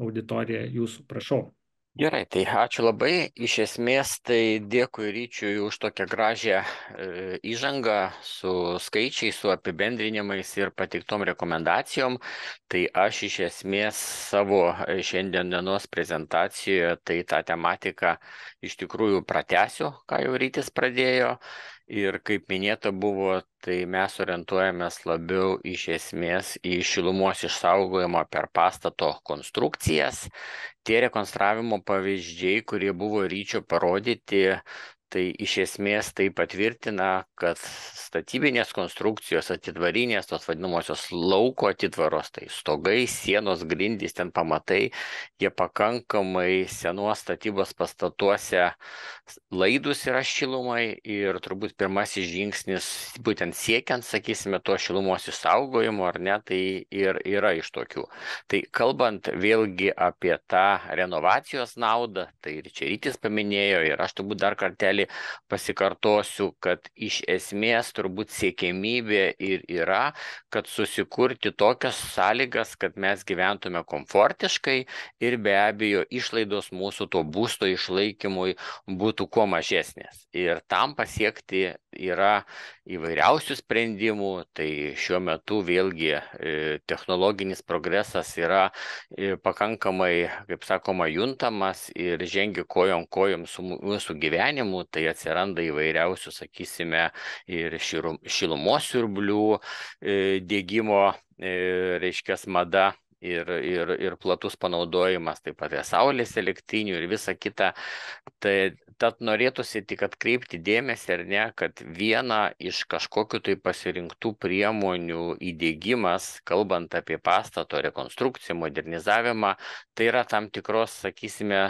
auditorija jūsų, prašau. Gerai, tai ačiū labai. Iš esmės, tai dėkui Ryčiui už tokią gražią įžangą su skaičiais, su apibendrinimais ir pateiktom rekomendacijom. Tai aš iš esmės savo šiandien dienos prezentacijoje tai tą tematiką iš tikrųjų pratęsiu, ką jau Rytis pradėjo. Ir kaip minėta buvo, tai mes orientuojamės labiau iš esmės į šilumos išsaugojimą per pastato konstrukcijas. Tie rekonstravimo pavyzdžiai, kurie buvo Ryčio parodyti, tai iš esmės tai patvirtina, kad statybinės konstrukcijos atitvarinės, tos vadinamosios lauko atitvaros, tai stogai, sienos, grindys, ten pamatai, jie pakankamai senos statybos pastatuose laidus yra šilumai ir turbūt pirmasis žingsnis, būtent siekiant, sakysime, to šilumos išsaugojimo, ar ne, tai ir yra iš tokių. Tai kalbant vėlgi apie tą renovacijos naudą, tai ir čia Rytis paminėjo, ir aš turbūt dar kartelį pasikartosiu, kad iš esmės turbūt siekiamybė ir yra, kad susikurti tokias sąlygas, kad mes gyventume komfortiškai ir be abejo išlaidos mūsų to būsto išlaikymui būtų kuo mažesnės. Ir tam pasiekti yra įvairiausių sprendimų, tai šiuo metu vėlgi technologinis progresas yra pakankamai, kaip sakoma, juntamas ir žengia kojom kojom su mūsų gyvenimu, tai atsiranda įvairiausių, sakysime, ir šilumos siurblių dėgymo, reiškia, mada. Ir platus panaudojimas, taip pat saulės elektrinių ir visa kita. Tai tad norėtųsi tik atkreipti dėmesį, ar ne, kad viena iš kažkokiu tai pasirinktų priemonių įdiegimas, kalbant apie pastato rekonstrukciją, modernizavimą, tai yra tam tikros, sakysime,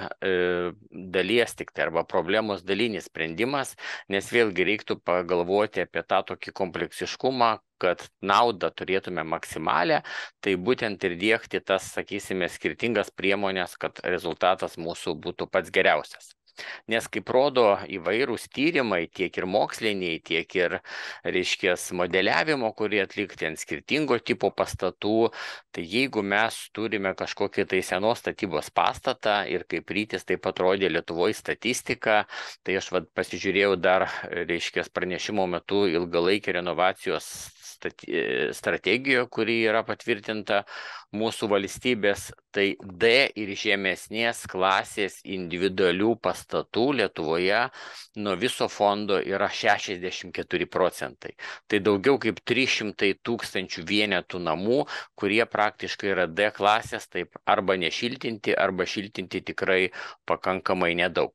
dalies tik tai arba problemos dalinis sprendimas, nes vėlgi reiktų pagalvoti apie tą tokį kompleksiškumą, kad naudą turėtume maksimalę, tai būtent ir dėkti tas, sakysime, skirtingas priemonės, kad rezultatas mūsų būtų pats geriausias. Nes kaip rodo įvairūs tyrimai, tiek ir moksliniai, tiek ir, reiškia, modeliavimo, kurie atlikti ant skirtingo tipo pastatų, tai jeigu mes turime kažkokį tai senos statybos pastatą ir kaip Rytis taip atrodė Lietuvoje statistika, tai aš pasižiūrėjau dar, reiškia, pranešimo metu ilgalaikį renovacijos strategijoje, kuri yra patvirtinta mūsų valstybės, tai D ir žemesnės klasės individualių pastatų Lietuvoje nuo viso fondo yra 64%. Tai daugiau kaip 300 000 vienetų namų, kurie praktiškai yra D klasės, taip arba nešiltinti, arba šiltinti tikrai pakankamai nedaug.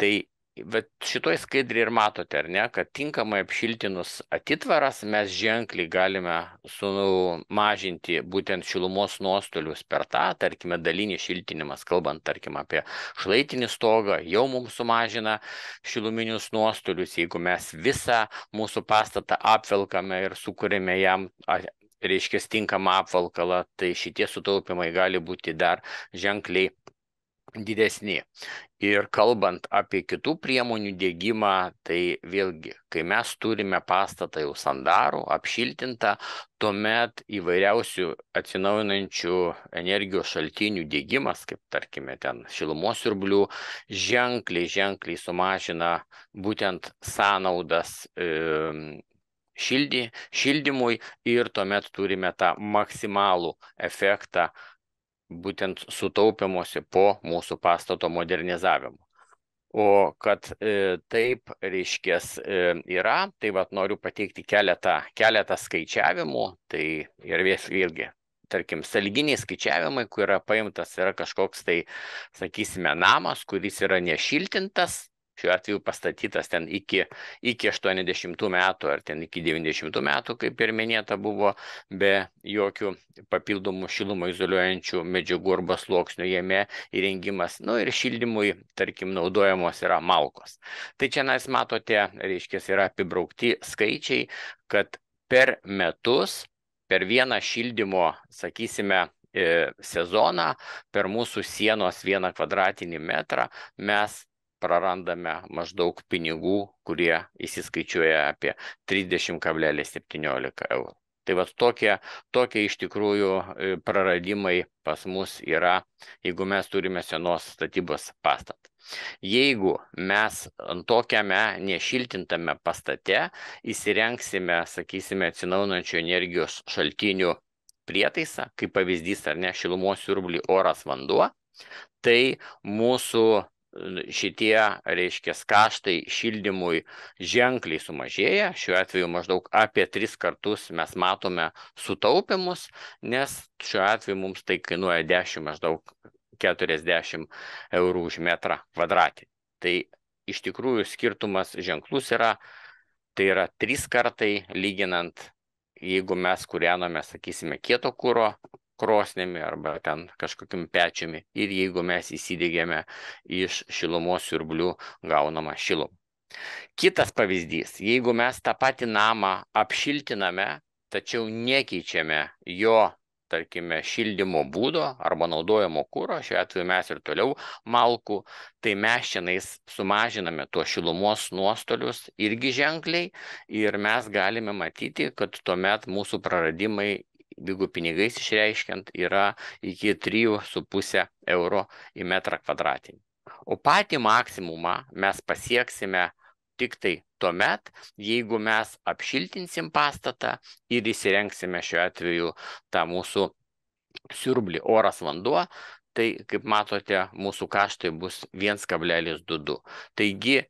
Tai bet šitoj skaidrį ir matote, ar ne, kad tinkamai apšiltinus atitvaras mes ženkliai galime sumažinti būtent šilumos nuostolius per tą, tarkime, dalinį šiltinimas, kalbant, tarkime, apie šlaitinį stogą, jau mums sumažina šiluminius nuostolius, jeigu mes visą mūsų pastatą apvelkame ir sukūrėme jam, reiškia, tinkamą apvalkalą, tai šitie sutaupimai gali būti dar ženkliai didesni. Ir kalbant apie kitų priemonių dėgymą, tai vėlgi, kai mes turime pastatą jau sandarų, apšiltintą, tuomet įvairiausių atsinaujinančių energijos šaltinių dėgymas, kaip tarkime ten šilumos siurblių, ženkliai sumažina būtent sąnaudas šildymui ir tuomet turime tą maksimalų efektą būtent sutaupimuose po mūsų pastato modernizavimo. O kad taip, reiškės, yra, tai noriu pateikti keletą skaičiavimų, tai ir vėlgi, tarkim, sąlyginiai skaičiavimai, kur yra paimtas yra kažkoks tai, sakysime, namas, kuris yra nešiltintas, šiuo atveju pastatytas ten iki 80 metų ar ten iki 90 metų, kaip ir minėta, buvo be jokių papildomų šilumą izoliuojančių medžiagų arba sluoksnių jame įrengimas. Nu ir šildymui, tarkim, naudojamos yra malkos. Tai čia mes matote, reiškia, yra apibraukti skaičiai, kad per metus, per vieną šildymo, sakysime, sezoną, per mūsų sienos 1 kvadratinį metrą mes prarandame maždaug pinigų, kurie įsiskaičiuoja apie 30,17 eurų. Tai vat tokie iš tikrųjų praradimai pas mus yra, jeigu mes turime senos statybos pastatą. Jeigu mes tokiame nešiltintame pastate įsirengsime, sakysime, atsinaujinančių energijos šaltinių prietaisą, kaip pavyzdys ar ne, šilumos siurblį, oras, vanduo, tai mūsų šitie, reiškia, kaštai šildymui ženkliai sumažėja. Šiuo atveju maždaug apie 3 kartus mes matome sutaupimus, nes šiuo atveju mums tai kainuoja maždaug 40 eurų už metrą kvadratinį. Tai iš tikrųjų skirtumas ženklus yra, tai yra 3 kartai lyginant, jeigu mes kūrename, sakysime, kieto kuro krosnimi arba ten kažkokiam pečiumi ir jeigu mes įsidėgėme iš šilumos siurblių gaunamą šilumą. Kitas pavyzdys, jeigu mes tą patį namą apšiltiname, tačiau nekeičiame jo, tarkime, šildymo būdo arba naudojamo kuro, šiuo atveju mes ir toliau malkų, tai mes šiandien sumažiname tuos šilumos nuostolius irgi ženkliai ir mes galime matyti, kad tuomet mūsų praradimai, jeigu pinigais išreiškiant, yra iki 3,5 euro į metrą kvadratinį. O patį maksimumą mes pasieksime tik tai tuomet, jeigu mes apšiltinsim pastatą ir įsirengsime šiuo atveju tą mūsų siurblį oras vanduo, tai, kaip matote, mūsų kaštai bus 1,22. Taigi,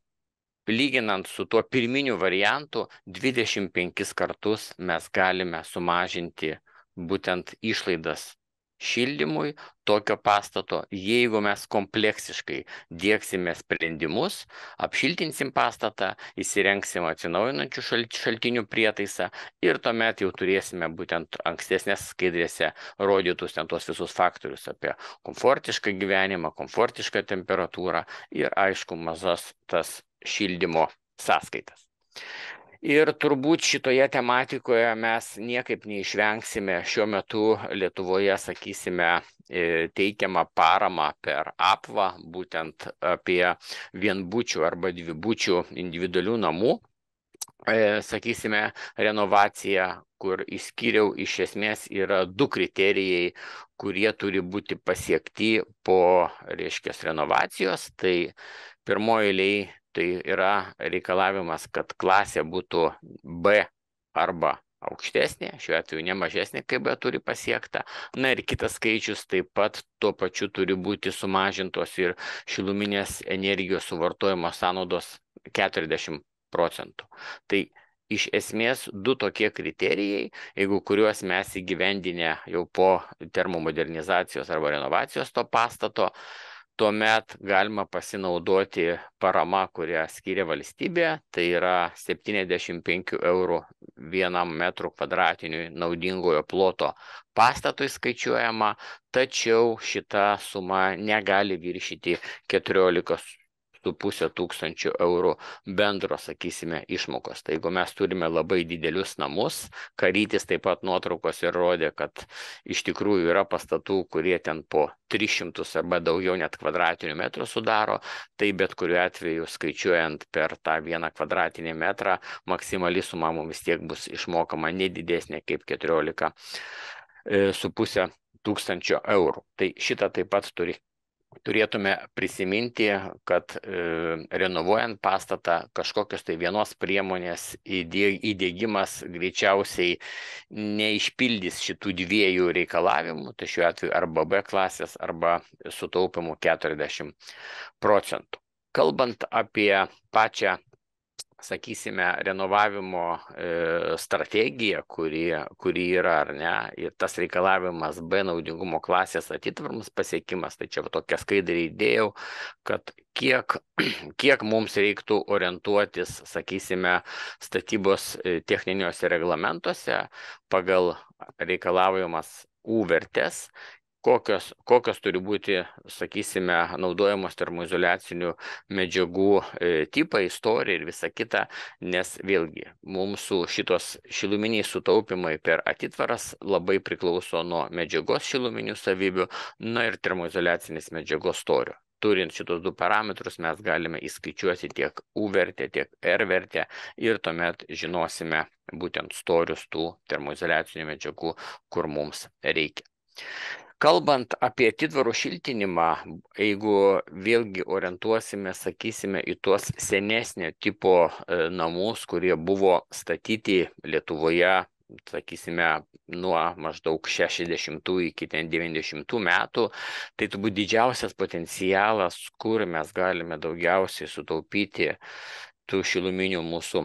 lyginant su tuo pirminiu variantu, 25 kartus mes galime sumažinti būtent išlaidas šildymui tokio pastato, jeigu mes kompleksiškai diegsime sprendimus, apšiltinsim pastatą, įsirengsim atsinaujinančių šaltinių prietaisą ir tuomet jau turėsime būtent ankstesnės skaidrėse rodytus ten tuos visus faktorius apie komfortišką gyvenimą, komfortišką temperatūrą ir aišku mažas tas šildymo sąskaitas. Ir turbūt šitoje tematikoje mes niekaip neišvengsime šiuo metu Lietuvoje, sakysime, teikiamą paramą per apvą, būtent apie vienbučių arba dvibučių individualių namų, sakysime, renovaciją, kur išskyriau iš esmės yra 2 kriterijai, kurie turi būti pasiekti po, reiškia, renovacijos. Tai pirmoji eilėje tai yra reikalavimas, kad klasė būtų B arba aukštesnė, šiuo atveju ne mažesnė, kaip B turi pasiekta. Na ir kitas skaičius taip pat tuo pačiu turi būti sumažintos ir šiluminės energijos suvartojimo sąnaudos 40%. Tai iš esmės 2 tokie kriterijai, jeigu kuriuos mes įgyvendinę jau po termomodernizacijos arba renovacijos to pastato, tuomet galima pasinaudoti parama, kurią skiria valstybė, tai yra 75 eurų 1 metrų kvadratiniui naudingojo ploto pastatui skaičiuojama, tačiau šita suma negali viršyti 14,5 tūkstančių eurų bendro, sakysime, išmokos. Tai jeigu mes turime labai didelius namus, Karytis taip pat nuotraukos ir rodė, kad iš tikrųjų yra pastatų, kurie ten po 300 arba daugiau net kvadratinių metrų sudaro, tai bet kuriuo atveju skaičiuojant per tą 1 kvadratinį metrą, maksimali suma mums vis tiek bus išmokama nedidesnė kaip 14,5 tūkstančio eurų. Tai šitą taip pat turėtume prisiminti, kad renovuojant pastatą kažkokios tai vienos priemonės įdiegimas greičiausiai neišpildys šitų 2 reikalavimų, tai šiuo atveju arba B klasės, arba sutaupimų 40%. Kalbant apie pačią, sakysime, renovavimo strategiją, kuri yra ar ne, ir tas reikalavimas B naudingumo klasės atitvarams pasiekimas, tai čia tokia skaidriai įdėjau, kad kiek mums reiktų orientuotis, sakysime, statybos techniniuose reglamentuose pagal reikalavimas U vertės, kokios turi būti, sakysime, naudojamos termoizoliacinių medžiagų tipai, istorija ir visa kita, nes vėlgi mūsų šitos šiluminiai sutaupimai per atitvaras labai priklauso nuo medžiagos šiluminių savybių, na ir termoizoliacinės medžiagos storio. turint šitos du parametrus mes galime įskaičiuoti tiek U vertę, tiek R vertę ir tuomet žinosime būtent storius tų termoizoliacinių medžiagų, kur mums reikia. Kalbant apie atitvarų šiltinimą, jeigu vėlgi orientuosime, sakysime, į tuos senesnio tipo namus, kurie buvo statyti Lietuvoje, sakysime, nuo maždaug 60 iki 90 metų, tai turbūt didžiausias potencialas, kur mes galime daugiausiai sutaupyti tų šiluminių mūsų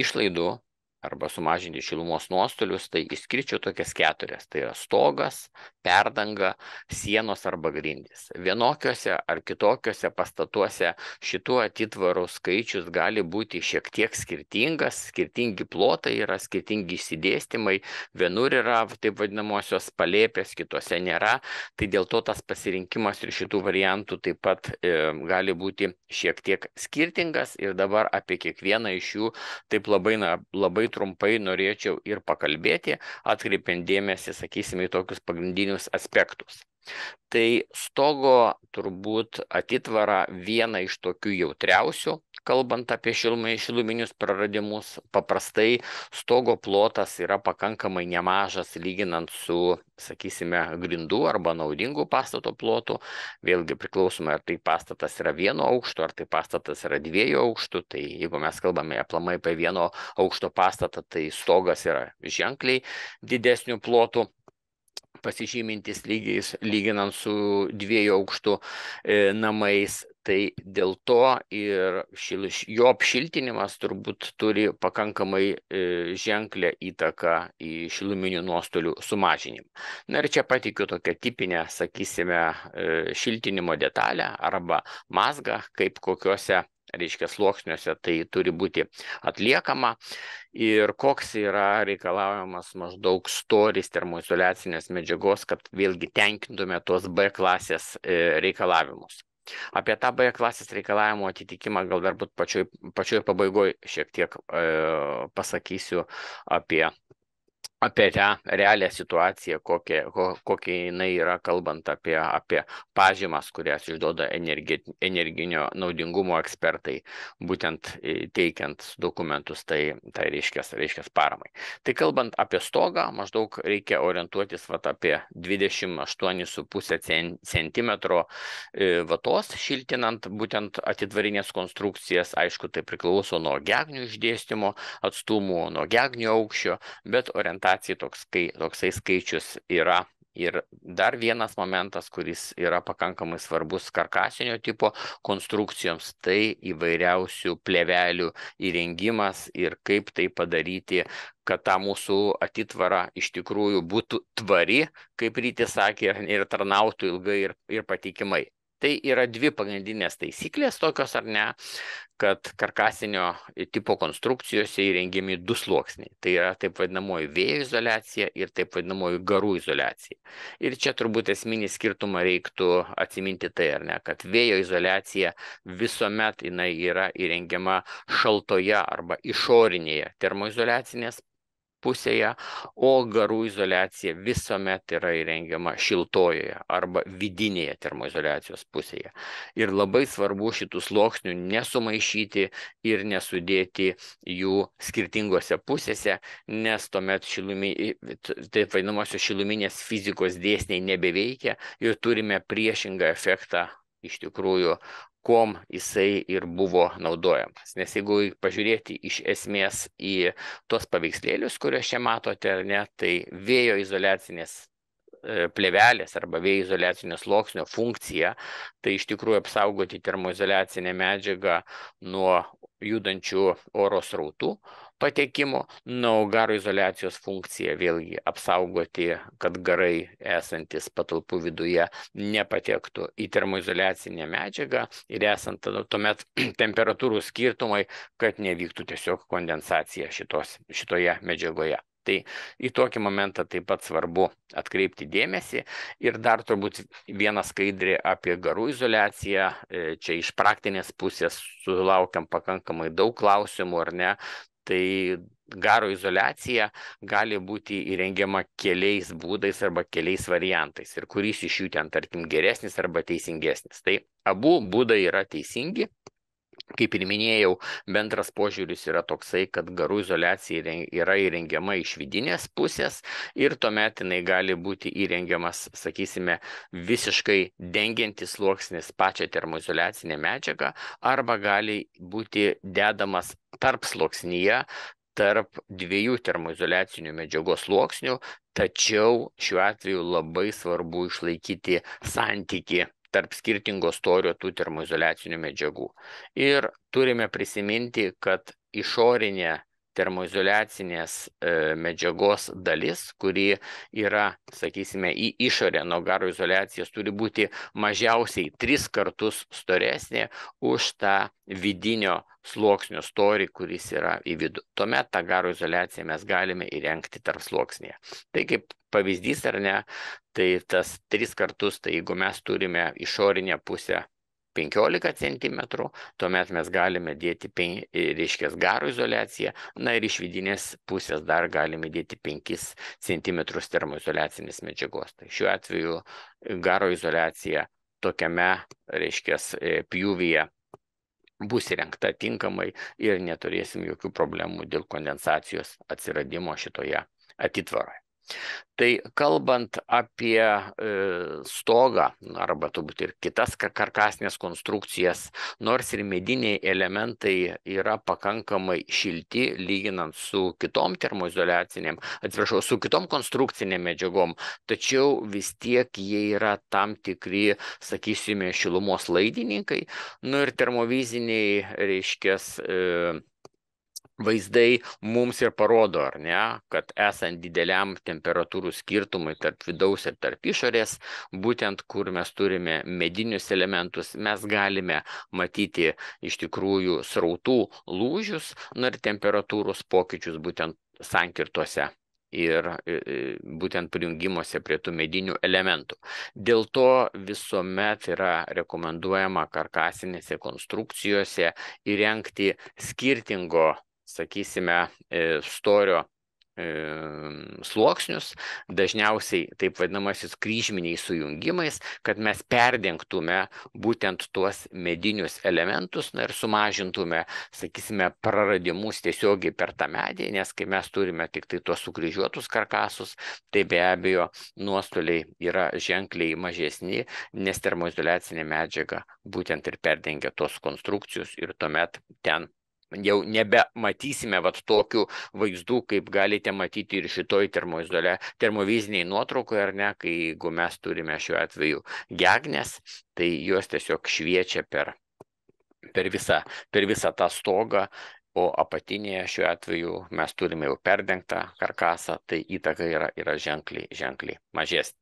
išlaidų arba sumažinti šilumos nuostolius, tai išskirčiau tokias 4. Tai yra stogas, perdanga, sienos arba grindys. Vienokiuose ar kitokiuose pastatuose šitų atitvarų skaičius gali būti šiek tiek skirtingas, skirtingi plotai yra, skirtingi išsidėstymai, vienur yra taip vadinamosios palėpės, kitose nėra, tai dėl to tas pasirinkimas ir šitų variantų taip pat gali būti šiek tiek skirtingas ir dabar apie kiekvieną iš jų taip labai trumpai norėčiau ir pakalbėti, atkreipiant dėmesį, sakysime, į tokius pagrindinius aspektus. Tai stogo turbūt atitvara viena iš tokių jautriausių, kalbant apie šiluminius praradimus. Paprastai stogo plotas yra pakankamai nemažas lyginant su, sakysime, grindų arba naudingų pastato plotų. Vėlgi priklausomai, ar tai pastatas yra 1 aukšto, ar tai pastatas yra 2 aukštų. Tai jeigu mes kalbame aplamai apie 1 aukšto pastatą, tai stogas yra ženkliai didesnių plotų, pasižymintis lyginant su 2 aukštų namais. Tai dėl to ir jo apšiltinimas turbūt turi pakankamai ženklę įtaką į šiluminių nuostolių sumažinimą. Na ir čia pateikiu tokią tipinę, sakysime, šiltinimo detalę arba mazgą, kaip kokiuose sluoksniuose tai turi būti atliekama ir koks yra reikalaujamas maždaug storis termoizoliacinės medžiagos, kad vėlgi tenkintume tos B klasės reikalavimus. Apie tą B klasės reikalavimo atitikimą gal dar pačioj pabaigoje šiek tiek pasakysiu apie tą realią situaciją, kokia jinai yra, kalbant apie pažymas, kurias išduoda energinio naudingumo ekspertai, būtent teikiant dokumentus, tai reiškia paramai. Tai kalbant apie stogą, maždaug reikia orientuotis apie 28,5 cm vatos šiltinant būtent atitvarinės konstrukcijas. Aišku, tai priklauso nuo gegnių išdėstymo atstumų, nuo gegnių aukščio, bet orientacija toksai skaičius yra. Ir dar vienas momentas, kuris yra pakankamai svarbus karkasinio tipo konstrukcijoms, tai įvairiausių plėvelių įrengimas ir kaip tai padaryti, kad ta mūsų atitvara iš tikrųjų būtų tvari, kaip Rytis sakė, ir tarnautų ilgai ir patikimai. Tai yra 2 pagrindinės taisyklės tokios, ar ne, kad karkasinio tipo konstrukcijose įrengiami 2 sluoksniai. Tai yra taip vadinamoji vėjo izoliacija ir taip vadinamoji garų izoliacija. Ir čia turbūt esminį skirtumą reiktų atsiminti tai, ar ne, kad vėjo izoliacija visuomet jinai yra įrengiama šaltoje arba išorinėje termoizoliacinės pusėje, o garų izoliacija visuomet yra įrengiama šiltojoje arba vidinėje termoizoliacijos pusėje. Ir labai svarbu šitų sluoksnių nesumaišyti ir nesudėti jų skirtingose pusėse, nes tuomet taip vadinamosios šiluminės fizikos dėsniai nebeveikia ir turime priešingą efektą iš tikrųjų, kuom jisai ir buvo naudojamas. Nes jeigu pažiūrėti iš esmės į tos paveikslėlius, kuriuos čia matote, ar ne, tai vėjo izoliacinės plėvelės arba vėjo izoliacinio sluoksnio funkcija, tai iš tikrųjų apsaugoti termoizoliacinę medžiagą nuo judančių oro srautų patekimo, garo izoliacijos funkcija vėlgi apsaugoti, kad garai esantis patalpų viduje nepatektų į termoizoliacinę medžiagą ir esant tuomet temperatūrų skirtumai, kad nevyktų tiesiog kondensacija šitoje medžiagoje. Tai į tokį momentą taip pat svarbu atkreipti dėmesį. Ir dar turbūt viena skaidrė apie garų izoliaciją. Čia iš praktinės pusės sulaukiam pakankamai daug klausimų, ar ne. Tai garo izoliacija gali būti įrengiama keliais būdais arba keliais variantais ir kuris iš jų ten, tarkim, geresnis arba teisingesnis. Tai abu būdai yra teisingi. Kaip ir minėjau, bendras požiūris yra toksai, kad garų izoliacija yra įrengiama iš vidinės pusės ir tuomet jinai gali būti įrengiamas, sakysime, visiškai dengiantis sluoksnis pačią termoizoliacinę medžiagą arba gali būti dedamas tarp sluoksnyje, tarp dviejų termoizoliacinių medžiagos sluoksnių, tačiau šiuo atveju labai svarbu išlaikyti santykį tarp skirtingo storio tų termoizoliacinių medžiagų. Ir turime prisiminti, kad išorinė termoizoliacinės medžiagos dalis, kuri yra, sakysime, į išorę nuo garo izoliacijos, turi būti mažiausiai 3 kartus storesnė už tą vidinio sluoksnio storį, kuris yra į vidų. Tuomet tą garo izoliaciją mes galime įrengti tarp sluoksnėje. Tai kaip pavyzdys ar ne, tai tas 3 kartus, tai jeigu mes turime išorinę pusę 15 cm, tuomet mes galime dėti, reiškia, garo izoliaciją, na ir iš vidinės pusės dar galime dėti 5 cm termoizoliacinės medžiagos. Tai šiuo atveju garo izoliacija tokiame, reiškia, pjūvyje bus įrengta tinkamai ir neturėsim jokių problemų dėl kondensacijos atsiradimo šitoje atitvaroje. Tai kalbant apie stogą arba turbūt ir kitas karkasinės konstrukcijas, nors ir mediniai elementai yra pakankamai šilti lyginant su kitom termoizoliacinėm, su kitom konstrukcinėm medžiagom, tačiau vis tiek jie yra tam tikri, sakysime, šilumos laidininkai, nu ir termoviziniai, reiškia, vaizdai mums ir parodo, ar ne, kad esant dideliam temperatūrų skirtumui tarp vidaus ir tarp išorės, būtent kur mes turime medinius elementus, mes galime matyti iš tikrųjų srautų lūžius, ir temperatūros pokyčius būtent sankirtose ir būtent prijungimuose prie tų medinių elementų. Dėl to visuomet yra rekomenduojama karkasinėse konstrukcijose įrengti skirtingo, sakysime, storio sluoksnius, dažniausiai taip vadinamasis kryžminiais sujungimais, kad mes perdengtume būtent tuos medinius elementus ir sumažintume, sakysime, praradimus tiesiogiai per tą medį, nes kai mes turime tik tai tuos sukryžiuotus karkasus, tai be abejo nuostoliai yra ženkliai mažesni, nes termoizoliacinė medžiaga būtent ir perdengia tos konstrukcijos ir tuomet ten jau nebematysime tokių vaizdų, kaip galite matyti ir šitoj termoviziniai nuotraukoje, ar ne, kai jeigu mes turime šiuo atveju gegnes, tai jos tiesiog šviečia per visą tą stogą, o apatinėje šiuo atveju mes turime jau perdengtą karkasą, tai įtaka yra ženkliai mažesnė.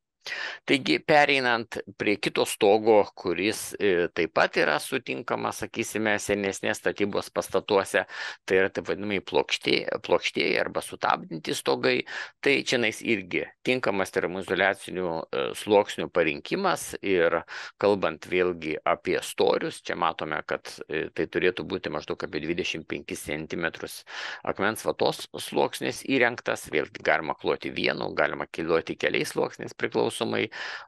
Taigi, pereinant prie kito stogo, kuris taip pat yra sutinkamas, sakysime, senesnės statybos pastatuose, tai yra taip vadinamai plokštieji arba sutabdinti stogai, tai čianais irgi tinkamas termoizoliacinių sluoksnių parinkimas ir kalbant vėlgi apie storius, čia matome, kad tai turėtų būti maždaug apie 25 cm akmens vatos sluoksnis įrengtas, vėlgi galima kloti vienu, galima kloti keliais sluoksniais priklausomai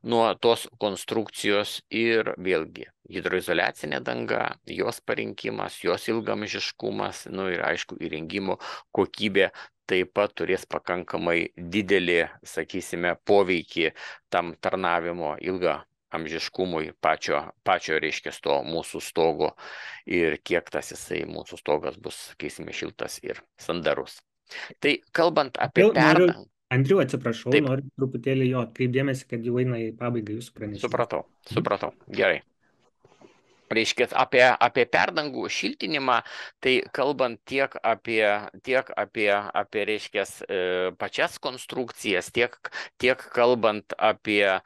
nuo tos konstrukcijos ir vėlgi hidroizoliacinė danga, jos parinkimas, jos ilgamžiškumas, ir aišku įrengimo kokybė taip pat turės pakankamai didelį, sakysime, poveikį tam tarnavimo ilgamžiškumui pačio reiškia to mūsų stogo ir kiek tas jisai mūsų stogas bus, sakysime, šiltas ir sandarus. Tai kalbant apie perdangą. Andriu, atsiprašau, noriu truputėlį atkreipdėmėsi, kad jau eina į pabaigą jūsų pranešimas. Supratau, gerai. Reiškia, apie perdangų šiltinimą, tai kalbant tiek apie reiškia, pačias konstrukcijas, tiek kalbant apie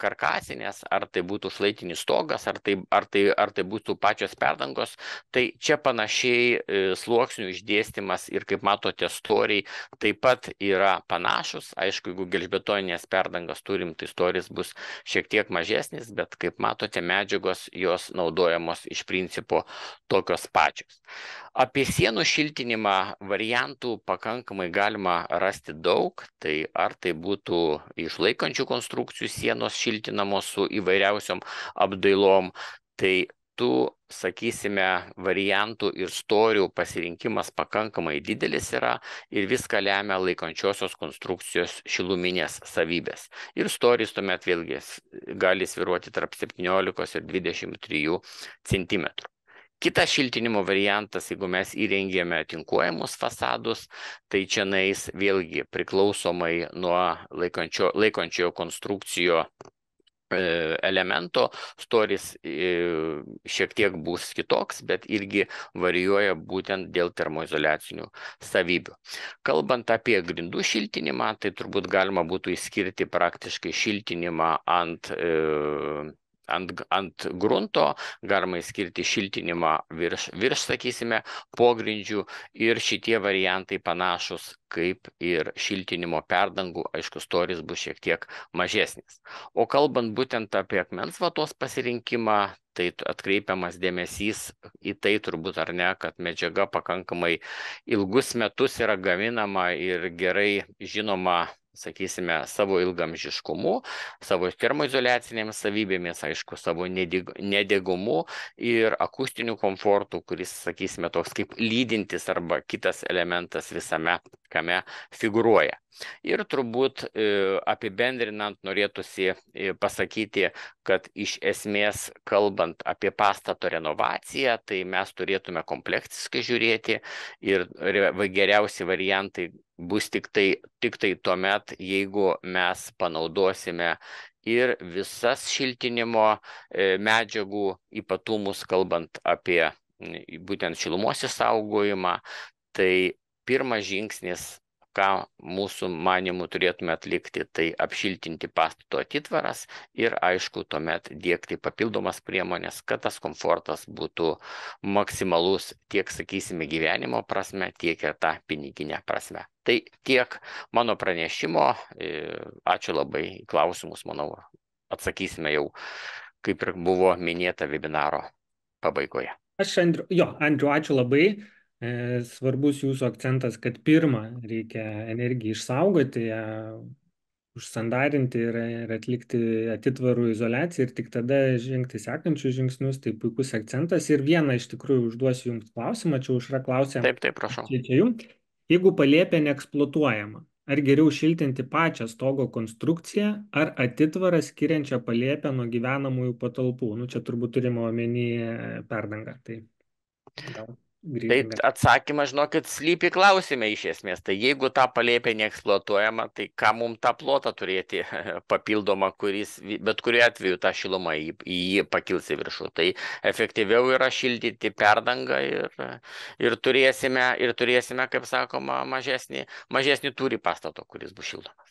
karkasinės, ar tai būtų šlaitinis stogas, ar tai būtų pačios perdangos, tai čia panašiai sluoksnių išdėstymas ir, kaip matote, storiai taip pat yra panašus. Aišku, jeigu gelžbetoninės perdangas turim, tai storis bus šiek tiek mažesnis, bet kaip matote, medžiagos jos naudojamos naudojamos iš principo tokios pačios. Apie sienų šiltinimą variantų pakankamai galima rasti daug, tai ar tai būtų išlaikančių konstrukcijų sienos šiltinamos su įvairiausiom apdailom, tai tų, sakysime, variantų ir storių pasirinkimas pakankamai didelis yra ir viską lemia laikančiosios konstrukcijos šiluminės savybės. Ir storis tuomet vėlgi gali svyruoti tarp 17 ir 23 cm. Kitas šiltinimo variantas, jeigu mes įrengėme tinkuojamus fasadus, tai čia nais vėlgi priklausomai nuo laikančiojo konstrukcijo elemento storis šiek tiek bus kitoks, bet irgi varijuoja būtent dėl termoizoliacinių savybių. Kalbant apie grindų šiltinimą, tai turbūt galima būtų išskirti praktiškai šiltinimą ant grunto, galima įskirti šiltinimą virš, sakysime, pogrindžių ir šitie variantai panašus kaip ir šiltinimo perdangų, aišku, storis bus šiek tiek mažesnis. O kalbant būtent apie akmens vatos pasirinkimą, tai atkreipiamas dėmesys į tai turbūt ar ne, kad medžiaga pakankamai ilgus metus yra gaminama ir gerai žinoma, sakysime, savo ilgamžiškumu, savo termoizoliacinėmis savybėmis, aišku, savo nedegumu ir akustiniu komfortu, kuris, sakysime, toks kaip lydintis arba kitas elementas visame kame figūruoja. Ir turbūt apibendrinant norėtųsi pasakyti, kad iš esmės kalbant apie pastato renovaciją, tai mes turėtume kompleksiškai žiūrėti ir geriausi variantai bus tik tai tuomet, jeigu mes panaudosime ir visas šiltinimo medžiagų ypatumus, kalbant apie būtent šilumos išsaugojimą, tai pirmas žingsnis, ką mūsų manimų turėtume atlikti, tai apšiltinti pastato atitvaras ir aišku tuomet diegti papildomas priemonės, kad tas komfortas būtų maksimalus tiek, sakysime, gyvenimo prasme, tiek ir tą piniginę prasme. Tai tiek mano pranešimo, ačiū labai į klausimus, manau, atsakysime jau, kaip ir buvo minėta webinaro pabaigoje. Andriu, ačiū labai. Svarbus jūsų akcentas, kad pirmą reikia energiją išsaugoti, ją užsandarinti ir atlikti atitvarų izoliaciją ir tik tada žengti sekančius žingsnius. Tai puikus akcentas. Ir vieną iš tikrųjų užduosiu jums klausimą, čia Aušra klausė. Taip, prašau. Čia jums. Jeigu palėpė neeksploatuojama, ar geriau šiltinti pačią stogo konstrukciją ar atitvarą skiriančią palėpę nuo gyvenamųjų patalpų? Čia turbūt turime omeny perdangą. Tai gal. Tai atsakymas, žinokit, slypi klausime iš esmės. Tai jeigu ta palėpė neeksploatuojama, tai ką mums tą plotą turėti papildomą, kuris bet kuriuo atveju tą šilumą į jį pakils į viršų. Tai efektyviau yra šildyti perdangą ir turėsime, kaip sakoma, mažesnį tūrį pastato, kuris bus šildomas.